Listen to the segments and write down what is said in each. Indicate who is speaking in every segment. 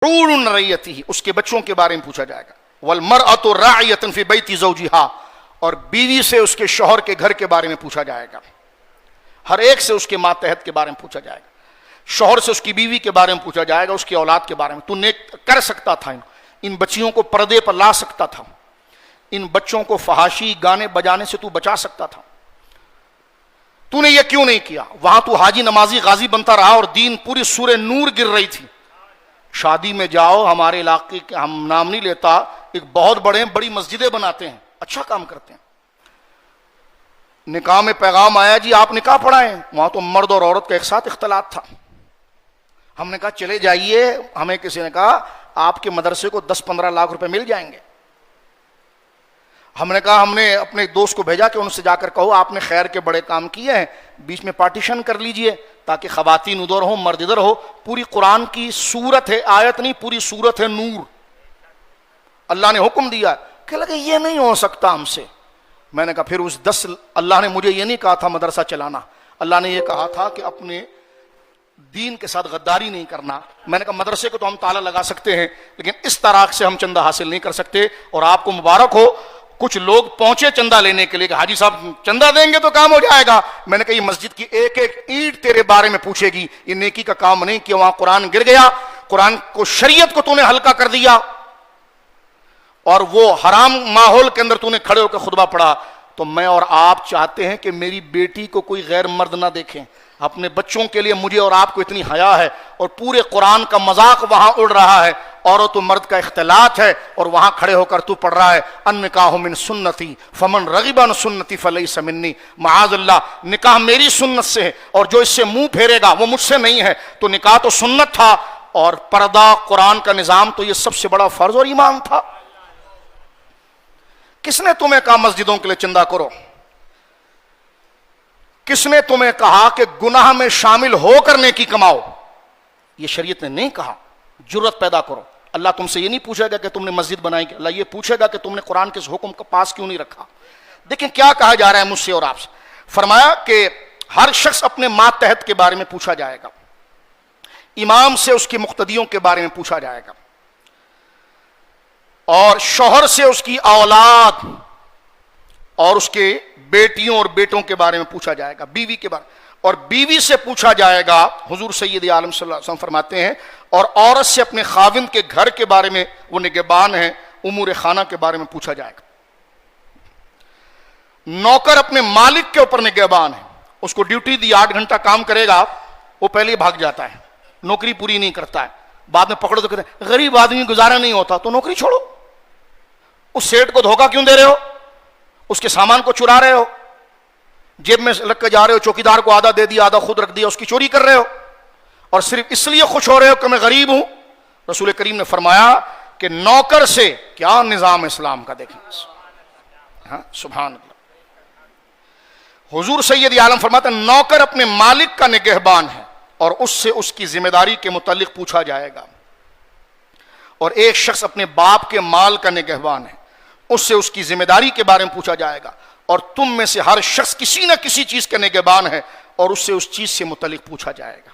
Speaker 1: رعول رعیتہ، اس کے بچوں کے بارے میں پوچھا جائے گا، والمرأۃ راعیۃ فی بیت زوجہا، اور بیوی سے اس کے شوہر کے گھر کے بارے میں پوچھا جائے گا، ہر ایک سے اس کے ماتحت کے بارے میں پوچھا جائے گا، شوہر سے اس کی بیوی کے بارے میں پوچھا جائے گا، اس کی اولاد کے بارے میں، تو نیک کر سکتا تھا، ان بچیوں کو پردے پر لا سکتا تھا، ان بچوں کو فحاشی گانے بجانے سے تو بچا سکتا تھا، تو نے یہ کیوں نہیں کیا؟ وہاں تو حاجی نمازی غازی بنتا رہا اور دین پوری سورہ نور گر رہی تھی۔ شادی میں جاؤ، ہمارے علاقے کے، ہم نام نہیں لیتا، ایک بہت بڑی مسجدیں بناتے ہیں، اچھا کام کرتے ہیں، نکاح میں پیغام آیا جی آپ نکاح پڑھائیں، وہاں تو مرد اور عورت کا ایک ساتھ اختلاط تھا، ہم نے کہا چلے جائیے، ہمیں کسی نے کہا آپ کے مدرسے کو 10-15 لاکھ روپے مل جائیں گے، ہم نے کہا ہم نے اپنے دوست کو بھیجا کہ ان سے جا کر کہو آپ نے خیر کے بڑے کام کیے ہیں، بیچ میں پارٹیشن کر لیجئے تاکہ خواتین ادھر ہو مرد ادھر ہو، پوری قرآن کی سورت ہے، آیت نہیں، پوری سورت ہے نور، اللہ نے حکم دیا، کہ لگے یہ نہیں ہو سکتا ہم سے، میں نے کہا پھر اس اللہ نے مجھے یہ نہیں کہا تھا مدرسہ چلانا، اللہ نے یہ کہا تھا کہ اپنے دین کے ساتھ غداری نہیں کرنا، میں نے کہا مدرسے کو تو ہم تالا لگا سکتے ہیں لیکن اس طرح سے ہم چندہ حاصل نہیں کر سکتے، اور آپ کو مبارک ہو کچھ لوگ پہنچے چندہ لینے کے لیے کہ حاجی صاحب چندہ دیں گے تو کام ہو جائے گا، میں نے کہا یہ مسجد کی ایک ایک اینٹ تیرے بارے میں پوچھے گی، یہ نیکی کا کام نہیں کہ وہاں قرآن گر گیا، قرآن کو شریعت کو تو نے ہلکا کر دیا اور وہ حرام ماحول کے اندر تو نے کھڑے ہو کے خطبہ پڑھا، تو میں اور آپ چاہتے ہیں کہ میری بیٹی کو کوئی غیر مرد نہ دیکھیں، اپنے بچوں کے لیے مجھے اور آپ کو اتنی حیا ہے، اور پورے قرآن کا مذاق وہاں اڑ رہا ہے، عورت و مرد کا اختلاط ہے، اور وہاں کھڑے ہو کر تو پڑھ رہا ہے النکاح من سنتی فمن رغب عن سنتی فلیس منی، معاذ اللہ نکاح میری سنت سے ہے اور جو اس سے منہ پھیرے گا وہ مجھ سے نہیں ہے، تو نکاح تو سنت تھا اور پردہ قرآن کا نظام تو یہ سب سے بڑا فرض اور ایمان تھا۔ کس نے تمہیں کہا مسجدوں کے لیے چندہ کرو؟ کس نے تمہیں کہا کہ گناہ میں شامل ہو کر نیکی کماؤ؟ یہ شریعت نے نہیں کہا، جرت پیدا کرو، اللہ تم سے یہ نہیں پوچھے گا کہ تم نے مسجد بنائی، اللہ یہ پوچھے گا کہ تم نے قرآن کے اس حکم کا پاس کیوں نہیں رکھا۔ دیکھیں کیا کہا جا رہا ہے مجھ سے اور آپ سے، فرمایا کہ ہر شخص اپنے ماتحت کے بارے میں پوچھا جائے گا، امام سے اس کے مقتدیوں کے بارے میں پوچھا جائے گا، اور شوہر سے اس کی اولاد اور اس کے بیٹیوں اور بیٹوں کے بارے میں پوچھا جائے گا، بیوی کے بارے میں، اور بیوی سے پوچھا جائے گا، حضور سید عالم صلی اللہ علیہ وسلم فرماتے ہیں، اور عورت سے اپنے خاوند کے گھر کے بارے میں، وہ نگہبان ہے، امور خانہ کے بارے میں پوچھا جائے گا۔ نوکر اپنے مالک کے اوپر نگہبان ہے، اس کو ڈیوٹی دی 8 گھنٹہ کام کرے گا، وہ پہلے ہی بھاگ جاتا ہے، نوکری پوری نہیں کرتا ہے، بعد میں پکڑو تو کہتے ہیں غریب آدمی گزارا نہیں ہوتا، تو نوکری چھوڑو، اس سیٹ کو دھوکہ کیوں دے رہے ہو، اس کے سامان کو چرا رہے ہو، جیب میں لگ کے جا رہے ہو، چوکیدار کو آدھا دے دیا آدھا خود رکھ دیا، اس کی چوری کر رہے ہو، اور صرف اس لیے خوش ہو رہے ہو کہ میں غریب ہوں۔ رسول کریم نے فرمایا کہ نوکر سے کیا نظام اسلام کا دیکھیں، ہاں سبحان اللہ، حضور سید عالم فرماتا ہے نوکر اپنے مالک کا نگہبان ہے اور اس سے اس کی ذمہ داری کے متعلق پوچھا جائے گا، اور ایک شخص اپنے باپ کے مال کا نگہبان ہے، اس سے اس کی ذمہ داری کے بارے میں پوچھا جائے گا، اور تم میں سے ہر شخص کسی نہ کسی چیز کا نگہبان ہے اور اس سے اس چیز سے متعلق پوچھا جائے گا۔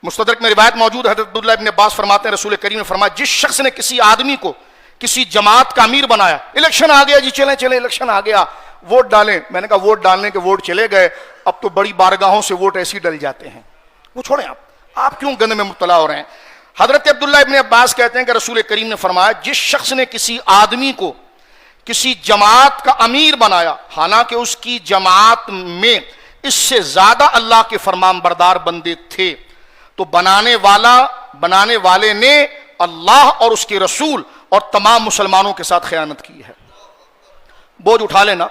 Speaker 1: مستدرک میں روایت موجود ہے، حضرت عبداللہ ابن عباس فرماتے ہیں رسول کریم نے فرمایا جس شخص نے کسی آدمی کو کسی جماعت کا امیر بنایا، الیکشن آ گیا جی چلیں الیکشن آ گیا، ووٹ ڈالیں، میں نے کہا ووٹ ڈالنے کے ووٹ چلے گئے، اب تو بڑی بارگاہوں سے ووٹ ایسی ڈل جاتے ہیں، وہ چھوڑیں آپ کیوں گند میں مبتلا ہو رہے ہیں۔ حضرت عبداللہ ابن عباس کہتے ہیں کہ رسول کریم نے فرمایا جس شخص نے کسی آدمی کو کسی جماعت کا امیر بنایا، حالانکہ اس کی جماعت میں اس سے زیادہ اللہ کے فرمان بردار بندے تھے، تو بنانے والے نے اللہ اور اس کے رسول اور تمام مسلمانوں کے ساتھ خیانت کی ہے۔ بوجھ اٹھا لینا،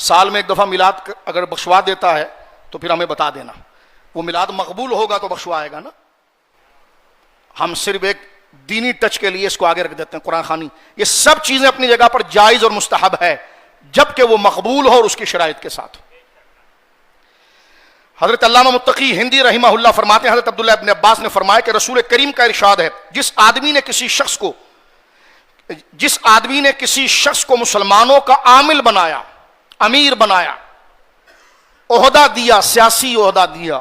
Speaker 1: سال میں ایک دفعہ میلاد اگر بخشوا دیتا ہے تو پھر ہمیں بتا دینا، وہ میلاد مقبول ہوگا تو بخشوائے گا نا، ہم صرف ایک دینی ٹچ کے لیے اس کو آگے رکھ دیتے ہیں، قرآن خوانی، یہ سب چیزیں اپنی جگہ پر جائز اور مستحب ہے جبکہ وہ مقبول ہو اور اس کی شرائط کے ساتھ۔ حضرت علامہ متقی ہندی رحمہ اللہ فرماتے ہیں حضرت عبداللہ ابن عباس نے فرمایا کہ رسول کریم کا ارشاد ہے جس آدمی نے کسی شخص کو مسلمانوں کا عامل بنایا، امیر بنایا، عہدہ دیا، سیاسی عہدہ دیا،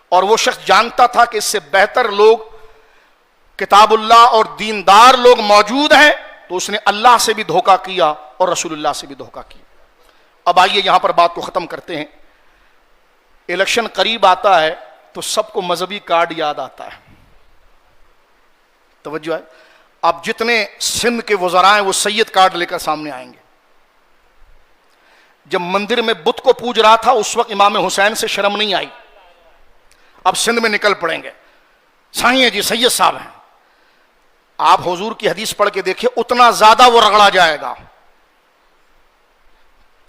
Speaker 1: اور وہ شخص جانتا تھا کہ اس سے بہتر لوگ کتاب اللہ اور دیندار لوگ موجود ہیں تو اس نے اللہ سے بھی دھوکہ کیا اور رسول اللہ سے بھی دھوکہ کیا. اب آئیے یہاں پر بات کو ختم کرتے ہیں. الیکشن قریب آتا ہے تو سب کو مذہبی کارڈ یاد آتا ہے. توجہ ہے. اب جتنے سندھ کے وزراء ہیں وہ سید کارڈ لے کر سامنے آئیں گے. جب مندر میں بت کو پوج رہا تھا اس وقت امام حسین سے شرم نہیں آئی. اب سندھ میں نکل پڑیں گے, سائیں جی سید صاحب ہیں. آپ حضور کی حدیث پڑھ کے دیکھیں, اتنا زیادہ وہ رگڑا جائے گا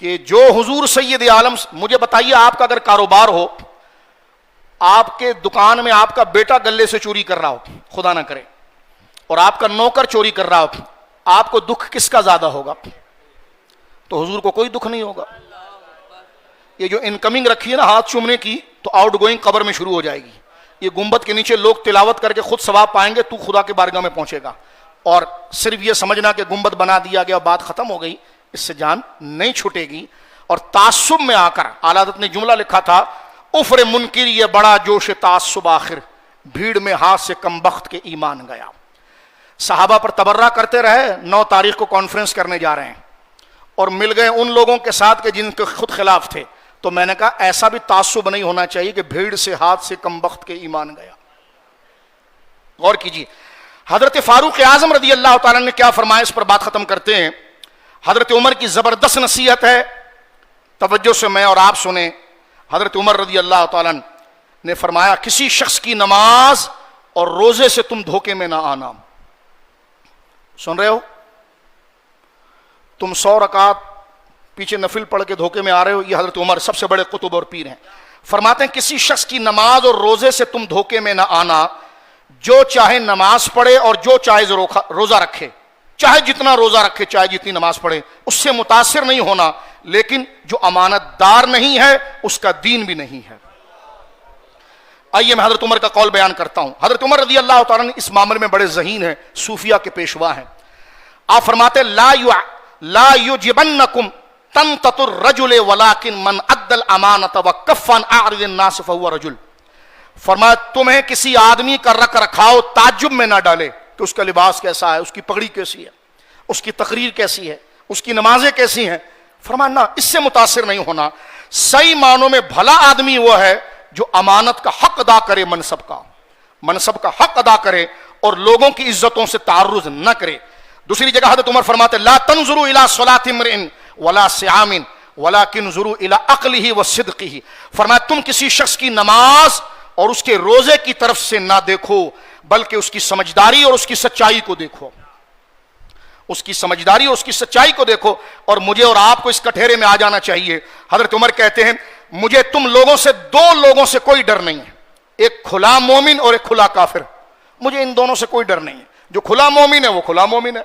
Speaker 1: کہ جو حضور سید عالم. مجھے بتائیے, آپ کا اگر کاروبار ہو, آپ کے دکان میں آپ کا بیٹا گلے سے چوری کر رہا ہو, خدا نہ کرے, اور آپ کا نوکر چوری کر رہا ہو, آپ کو دکھ کس کا زیادہ ہوگا؟ تو حضور کو کوئی دکھ نہیں ہوگا. یہ جو انکمنگ رکھی ہے نا ہاتھ چومنے کی, تو آؤٹ گوئنگ قبر میں شروع ہو جائے گی. یہ گنبد کے نیچے لوگ تلاوت کر کے خود ثواب پائیں گے, تو خدا کے بارگاہ میں پہنچے گا. اور صرف یہ سمجھنا کہ گنبد بنا دیا گیا, بات ختم ہو گئی, اس سے جان نہیں چھوٹے گی. اور تعصب میں آ کر اعلیٰ حضرت نے جملہ لکھا تھا, افر منکر یہ بڑا جوش تعصب آخر, بھیڑ میں ہاتھ سے کم بخت کے ایمان گیا. صحابہ پر تبرہ کرتے رہے, 9 تاریخ کو کانفرنس کرنے جا رہے ہیں, اور مل گئے ان لوگوں کے ساتھ کہ جن کے خود خلاف تھے. تو میں نے کہا ایسا بھی تعصب نہیں ہونا چاہیے کہ بھیڑ سے ہاتھ سے کم بخت کے ایمان گیا. غور کیجیے حضرت فاروق اعظم رضی اللہ تعالیٰ نے کیا فرمایا, اس پر بات ختم کرتے ہیں. حضرت عمر کی زبردست نصیحت ہے, توجہ سے میں اور آپ سنیں. حضرت عمر رضی اللہ تعالیٰ نے فرمایا, کسی شخص کی نماز اور روزے سے تم دھوکے میں نہ آنا. سن رہے ہو, تم 100 رکعت پیچھے نفل پڑھ کے دھوکے میں آ رہے ہو. یہ حضرت عمر سب سے بڑے قطب اور پیر ہیں, فرماتے ہیں کسی شخص کی نماز اور روزے سے تم دھوکے میں نہ آنا. جو چاہے نماز پڑھے اور جو چاہے روزہ رکھے, چاہے جتنا روزہ رکھے, چاہے جتنی نماز پڑھے, اس سے متاثر نہیں ہونا. لیکن جو امانت دار نہیں ہے اس کا دین بھی نہیں ہے. آئیے میں حضرت عمر کا قول بیان کرتا ہوں. حضرت عمر رضی اللہ تعالیٰ نے اس معاملے میں بڑے ذہین ہیں, صوفیہ کے پیشوا ہیں. آپ فرماتے لا یجبنکم تنطط الرجل ولکن من ادى الامانۃ وکف عن اعرض الناس فهو رجل. فرمایا تمہیں کسی آدمی کا رکھ رکھاؤ تعجب میں نہ ڈالے کہ اس کا لباس کیسا ہے, اس کی پگڑی کیسی ہے, اس کی تقریر کیسی ہے, اس کی نمازیں کیسی ہیں. فرمایا نہ, اس سے متاثر نہیں ہونا. صحیح معنوں میں بھلا آدمی وہ ہے جو امانت کا حق ادا کرے, منصب کا حق ادا کرے اور لوگوں کی عزتوں سے تعرض نہ کرے. دوسری جگہ حضرت عمر فرماتے لا تنظروا الى صلاة امرئ ولا صيام ولكن انظروا الى عقله وصدقه. فرمایا تم کسی شخص کی نماز اور اس کے روزے کی طرف سے نہ دیکھو, بلکہ اس کی سمجھداری اور اس کی سچائی کو دیکھو. اس کی سمجھداری اور اس کی سچائی کو دیکھو. اور مجھے اور آپ کو اس کٹہرے میں آ جانا چاہیے. حضرت عمر کہتے ہیں مجھے تم لوگوں سے, 2 لوگوں سے کوئی ڈر نہیں ہے, ایک کھلا مومن اور ایک کھلا کافر. مجھے ان دونوں سے کوئی ڈر نہیں ہے. جو کھلا مومن ہے وہ کھلا مومن ہے,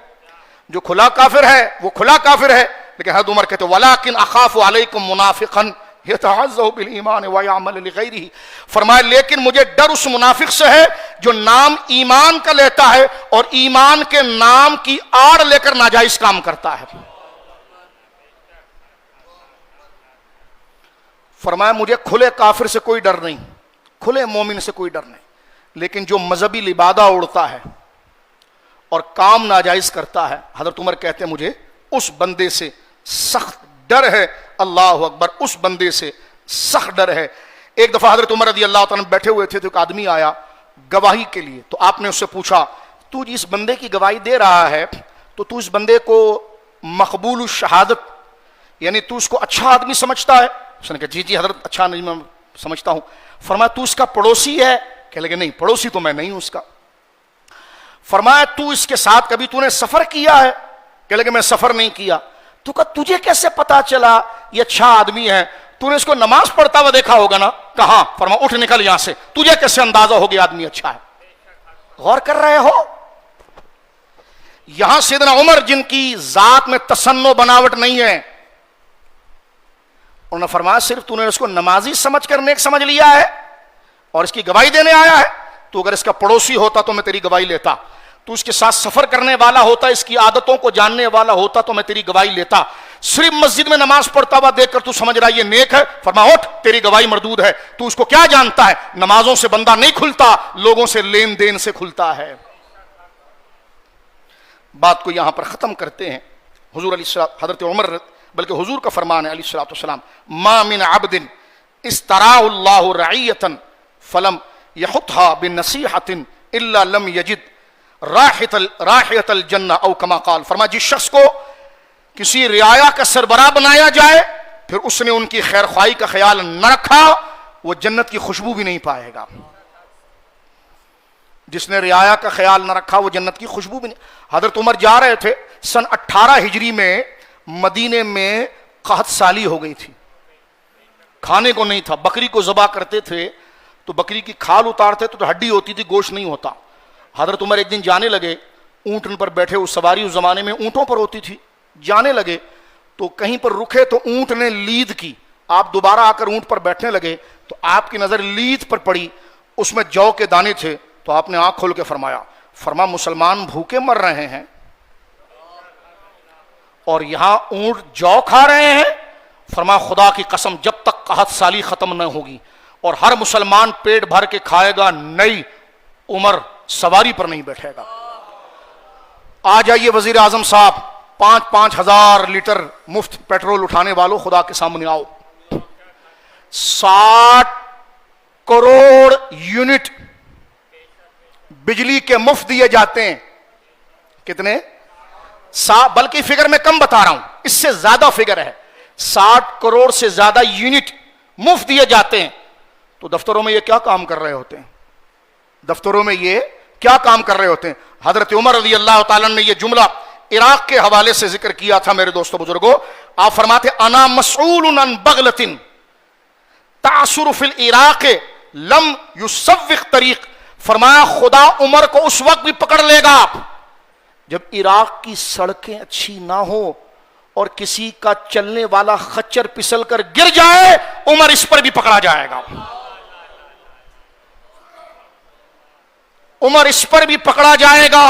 Speaker 1: جو کھلا کافر ہے وہ کھلا کافر ہے. لیکن حضرت عمر کہتے وَلَٰكِنْ أَخَافُ عَلَيْكُمْ مُنَافِقًا يَتَعَزَّهُ بِالْإِيمَانِ وَيَعْمَلُ لِغَيْرِهِ. فرمایا لیکن مجھے ڈر اس منافق سے ہے جو نام ایمان کا لیتا ہے اور ایمان کے نام کی آڑ لے کر ناجائز کام کرتا ہے. فرمایا مجھے کھلے کافر سے کوئی ڈر نہیں, کھلے مومن سے کوئی ڈر نہیں, لیکن جو مذہبی لبادہ اڑتا ہے اور کام ناجائز کرتا ہے, حضرت عمر کہتے ہیں مجھے اس بندے سے سخت ڈر ہے. اللہ اکبر, اس بندے سے سخت ڈر ہے. ایک دفعہ حضرت عمر رضی اللہ تعالیٰ بیٹھے ہوئے تھے تو ایک آدمی آیا گواہی کے لیے. تو آپ نے اس سے پوچھا تو جس بندے کی گواہی دے رہا ہے تو اس بندے کو مقبول الشہادت یعنی تو اس کو اچھا آدمی سمجھتا ہے؟ اس نے کہا جی حضرت اچھا نہیں میں سمجھتا ہوں. فرمایا تو اس کا پڑوسی ہے؟ کہنے لگے نہیں پڑوسی تو میں نہیں ہوں اس کا. فرمایا تو اس کے ساتھ کبھی تو نے سفر کیا ہے؟ کہنے لگے میں سفر نہیں کیا. تو کہا تجھے کیسے پتا چلا یہ اچھا آدمی ہے؟ تو نے اس کو نماز پڑھتا ہوا دیکھا ہوگا نا. کہاں. فرمایا اٹھ نکل یہاں سے, تجھے کیسے اندازہ ہو گیا آدمی اچھا ہے؟ غور کر رہے ہو یہاں سیدنا عمر جن کی ذات میں تصنع بناوٹ نہیں ہے, انہوں نے فرمایا صرف تو نے اس کو نمازی سمجھ کر نیک سمجھ لیا ہے اور اس کی گواہی دینے آیا ہے. تو اگر اس کا پڑوسی ہوتا تو میں تیری گواہی لیتا, تو اس کے ساتھ سفر کرنے والا ہوتا, اس کی عادتوں کو جاننے والا ہوتا تو میں تیری گواہی لیتا. صرف مسجد میں نماز پڑھتا ہوا دیکھ کر تو سمجھ رہا یہ نیک ہے. فرمایا اٹھ تیری گواہی مردود ہے. تو اس کو کیا جانتا ہے؟ نمازوں سے بندہ نہیں کھلتا, لوگوں سے لین دین سے کھلتا ہے. بات کو یہاں پر ختم کرتے ہیں. حضور حضرت عمر بلکہ حضور کا فرمان ہے علیہ الصلوۃ والسلام, ما من عبد استرعى اللہ رعیۃ فلم یحطها بنصیحۃ الا لم یجد رائحۃ الجنہ او کما قال. فرمایا جس شخص کو کسی رعایا کا سربراہ بنایا جائے پھر اس نے ان کی خیر خواہی کا خیال نہ رکھا, وہ جنت کی خوشبو بھی نہیں پائے گا. جس نے رعایا کا خیال نہ رکھا وہ جنت کی خوشبو بھی نہیں. حضرت عمر جا رہے تھے, سن 18 ہجری میں مدینے میں قحط سالی ہو گئی تھی, کھانے کو نہیں تھا. بکری کو ذبح کرتے تھے تو بکری کی کھال اتارتے تو ہڈی ہوتی تھی, گوشت نہیں ہوتا. حضرت عمر ایک دن جانے لگے, اونٹ پر بیٹھے, اس سواری اس زمانے میں اونٹوں پر ہوتی تھی, جانے لگے تو کہیں پر رکے تو اونٹ نے لید کی. آپ دوبارہ آ کر اونٹ پر بیٹھنے لگے تو آپ کی نظر لید پر پڑی, اس میں جو کے دانے تھے. تو آپ نے آنکھ کھول کے فرمایا مسلمان بھوکے مر رہے ہیں اور یہاں اونٹ جو کھا رہے ہیں. فرمایا خدا کی قسم جب تک قحط سالی ختم نہ ہوگی اور ہر مسلمان پیٹ بھر کے کھائے گا نہیں, عمر سواری پر نہیں بیٹھے گا. آ جائیے وزیر اعظم صاحب, 5,000 لیٹر مفت پیٹرول اٹھانے والوں خدا کے سامنے آؤ. 60 کروڑ یونٹ بجلی کے مفت دیے جاتے ہیں. کتنے؟ بلکہ فگر میں کم بتا رہا ہوں, اس سے زیادہ فگر ہے. 60 کروڑ سے زیادہ یونٹ مفت دیے جاتے ہیں. تو دفتروں میں یہ کیا کام کر رہے ہوتے ہیں؟ دفتروں میں یہ کیا کام کر رہے ہوتے ہیں؟ حضرت عمر رضی اللہ تعالیٰ نے یہ جملہ عراق کے حوالے سے ذکر کیا تھا میرے دوستو بزرگوں. آپ فرماتے انا مسئول عن بغلۃ تعثر فی العراق لم یسوق طریق. فرمایا خدا عمر کو اس وقت بھی پکڑ لے گا جب عراق کی سڑکیں اچھی نہ ہو اور کسی کا چلنے والا خچر پسل کر گر جائے, عمر اس پر بھی پکڑا جائے گا. عمر اس پر بھی پکڑا جائے گا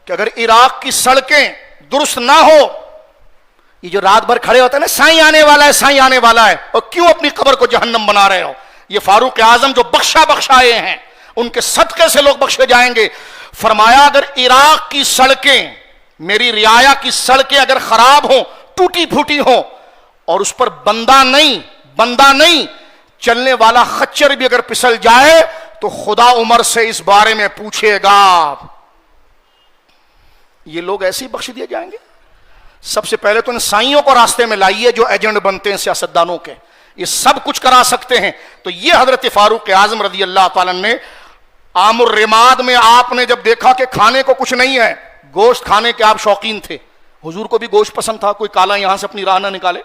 Speaker 1: کہ اگر عراق کی سڑکیں درست نہ ہو, یہ جو رات بھر کھڑے ہوتے ہیں نا سائیں آنے والا ہے سائیں آنے والا ہے, اور کیوں اپنی قبر کو جہنم بنا رہے ہو, یہ فاروق اعظم جو بخشائے ہیں ان کے صدقے سے لوگ بخشے جائیں گے. فرمایا اگر عراق کی سڑکیں, میری رعایا کی سڑکیں اگر خراب ہوں, ٹوٹی پھوٹی ہوں اور اس پر بندہ نہیں چلنے والا خچر بھی اگر پسل جائے تو خدا عمر سے اس بارے میں پوچھے گا. یہ لوگ ایسے ہی بخش دیے جائیں گے. سب سے پہلے تو ان سائیوں کو راستے میں لائیے جو ایجنٹ بنتے ہیں سیاستدانوں کے, یہ سب کچھ کرا سکتے ہیں. تو یہ حضرت فاروق اعظم رضی اللہ تعالیٰ نے عام الرماد میں آپ نے جب دیکھا کہ کھانے کو کچھ نہیں ہے, گوشت کھانے کے آپ شوقین تھے, حضور کو بھی گوشت پسند تھا, کوئی کالا یہاں سے اپنی راہ نہ نکالے,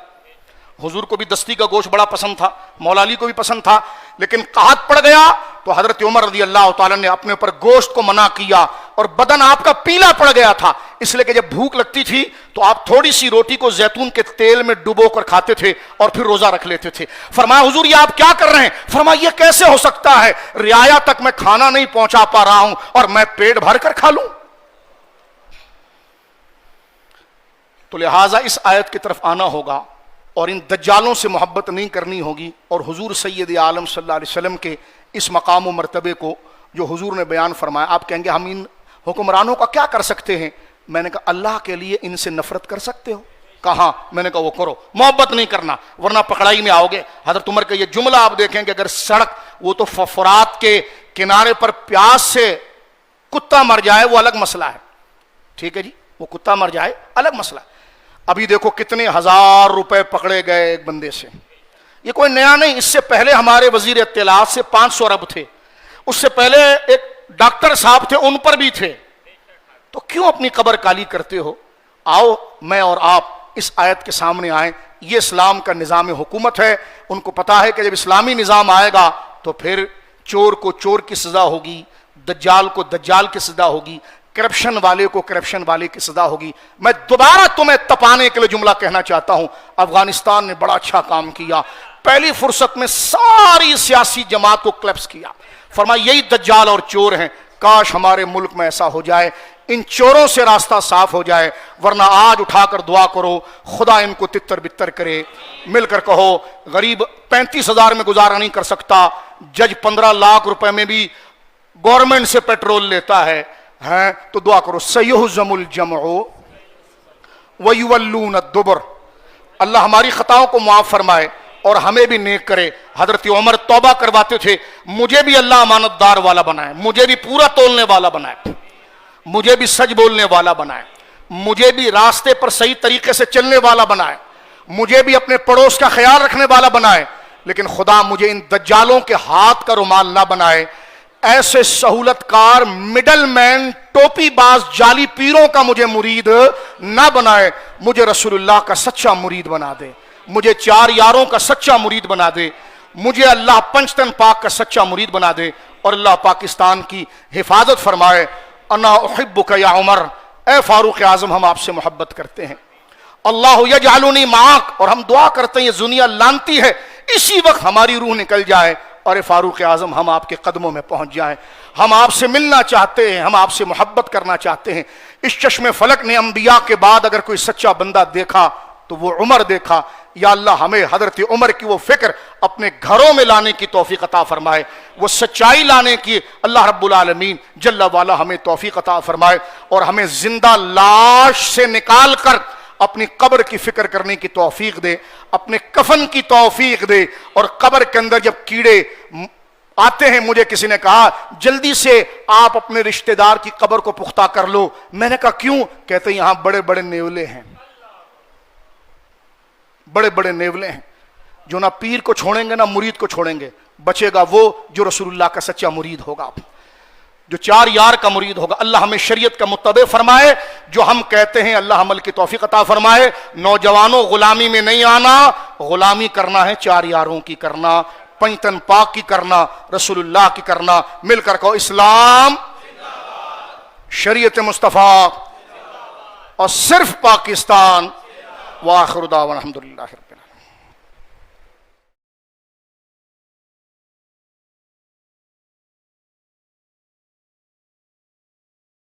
Speaker 1: حضور کو بھی دستی کا گوشت بڑا پسند تھا, مولا علی کو بھی پسند تھا, لیکن قحط پڑ گیا تو حضرت عمر رضی اللہ تعالیٰ نے اپنے اوپر گوشت کو منع کیا اور بدن آپ کا پیلا پڑ گیا تھا, اس لیے کہ جب بھوک لگتی تھی تو آپ تھوڑی سی روٹی کو زیتون کے تیل میں ڈبو کر کھاتے تھے اور پھر روزہ رکھ لیتے تھے. فرمایا حضور یہ آپ کیا کر رہے ہیں؟ فرمایا یہ کیسے ہو سکتا ہے, رعایا تک میں کھانا نہیں پہنچا پا رہا ہوں اور میں پیٹ بھر کر کھا لوں. تو لہٰذا اس آیت کی طرف آنا ہوگا اور ان دجالوں سے محبت نہیں کرنی ہوگی, اور حضور سید عالم صلی اللہ علیہ وسلم کے اس مقام و مرتبے کو جو حضور نے بیان فرمایا. آپ کہیں گے ہم ان حکمرانوں کا کیا کر سکتے ہیں؟ میں نے کہا اللہ کے لیے ان سے نفرت کر سکتے ہو؟ کہاں؟ میں نے کہا وہ کرو, محبت نہیں کرنا ورنہ پکڑائی میں آؤ گے. حضرت عمر کا یہ جملہ آپ دیکھیں کہ اگر سڑک, وہ تو فرات کے کنارے پر پیاس سے کتا مر جائے وہ الگ مسئلہ ہے, ٹھیک ہے جی, وہ کتا مر جائے الگ مسئلہ ہے. ابھی دیکھو کتنے 1000 روپے پکڑے گئے ایک بندے سے, یہ کوئی نیا نہیں, اس سے پہلے ہمارے وزیر اطلاعات سے 500 ارب تھے, اس سے پہلے ایک ڈاکٹر صاحب تھے ان پر بھی تھے. تو کیوں اپنی قبر کالی کرتے ہو؟ آؤ میں اور آپ اس آیت کے سامنے آئیں. یہ اسلام کا نظام حکومت ہے, ان کو پتا ہے کہ جب اسلامی نظام آئے گا تو پھر چور کو چور کی سزا ہوگی, دجال کو دجال کی سزا ہوگی, کرپشن والے کو کرپشن والے کی سزا ہوگی. میں دوبارہ تمہیں تپانے کے لیے جملہ کہنا چاہتا ہوں, افغانستان نے بڑا اچھا کام کیا, پہلی فرصت میں ساری سیاسی جماعت کو کلیپس کیا, فرمایا یہی دجال اور چور ہیں, کاش ہمارے ملک میں ایسا ہو جائے, ان چوروں سے راستہ صاف ہو جائے, ورنہ آج اٹھا کر دعا کرو خدا ان کو تتر بتر کرے. مل کر کہو غریب 35,000 میں گزارا نہیں کر سکتا, جج 15 لاکھ روپے میں بھی گورنمنٹ سے پیٹرول لیتا ہے, ہیں تو دعا کرو سیہزم الجمع ویولون الدبر. اللہ ہماری خطاؤں کو معاف فرمائے اور ہمیں بھی نیک کرے. حضرت عمر توبہ کرواتے تھے مجھے بھی اللہ امانت دار والا بنائے, مجھے بھی پورا تولنے والا بنائے, مجھے بھی سچ بولنے والا بنائے, مجھے بھی راستے پر صحیح طریقے سے چلنے والا بنائے, مجھے بھی اپنے پڑوس کا خیال رکھنے والا بنائے, لیکن خدا مجھے ان دجالوں کے ہاتھ کا رومال نہ بنائے. ایسے سہولت کار مڈل مین ٹوپی باز جعلی پیروں کا مجھے مرید نہ بنائے. مجھے رسول اللہ کا سچا مرید بنا دے, مجھے چار یاروں کا سچا مرید بنا دے, مجھے اللہ پنجتن پاک کا سچا مرید بنا دے, اور اللہ پاکستان کی حفاظت فرمائے. انا احبک یا عمر, اے فاروق اعظم ہم آپ سے محبت کرتے ہیں. اللہ یجعلنی معاک, اور ہم دعا کرتے ہیں یہ دنیا لانتی ہے اسی وقت ہماری روح نکل جائے اور اے فاروق اعظم ہم آپ کے قدموں میں پہنچ جائیں. ہم آپ سے ملنا چاہتے ہیں, ہم آپ سے محبت کرنا چاہتے ہیں. اس چشم فلک نے انبیاء کے بعد اگر کوئی سچا بندہ دیکھا تو وہ عمر دیکھا. یا اللہ ہمیں حضرت عمر کی وہ فکر اپنے گھروں میں لانے کی توفیق عطا فرمائے, وہ سچائی لانے کی اللہ رب العالمین جل والا ہمیں توفیق عطا فرمائے, اور ہمیں زندہ لاش سے نکال کر اپنی قبر کی فکر کرنے کی توفیق دے, اپنے کفن کی توفیق دے. اور قبر کے اندر جب کیڑے آتے ہیں, مجھے کسی نے کہا جلدی سے آپ اپنے رشتہ دار کی قبر کو پختہ کر لو. میں نے کہا کیوں؟ کہتے ہیں یہاں بڑے بڑے نیولے ہیں, بڑے بڑے نیولے ہیں جو نہ پیر کو چھوڑیں گے نہ مرید کو چھوڑیں گے. بچے گا وہ جو رسول اللہ کا سچا مرید ہوگا, جو چار یار کا مرید ہوگا. اللہ ہمیں شریعت کا متبع فرمائے, جو ہم کہتے ہیں اللہ عمل کی توفیق عطا فرمائے. نوجوانوں غلامی میں نہیں آنا, غلامی کرنا ہے چار یاروں کی کرنا, پنجتن پاک کی کرنا, رسول اللہ کی کرنا. مل کر کہو اسلام, شریعت مصطفیٰ, اور صرف پاکستان. وآخر دعوانا الحمدللہ رب العالمین.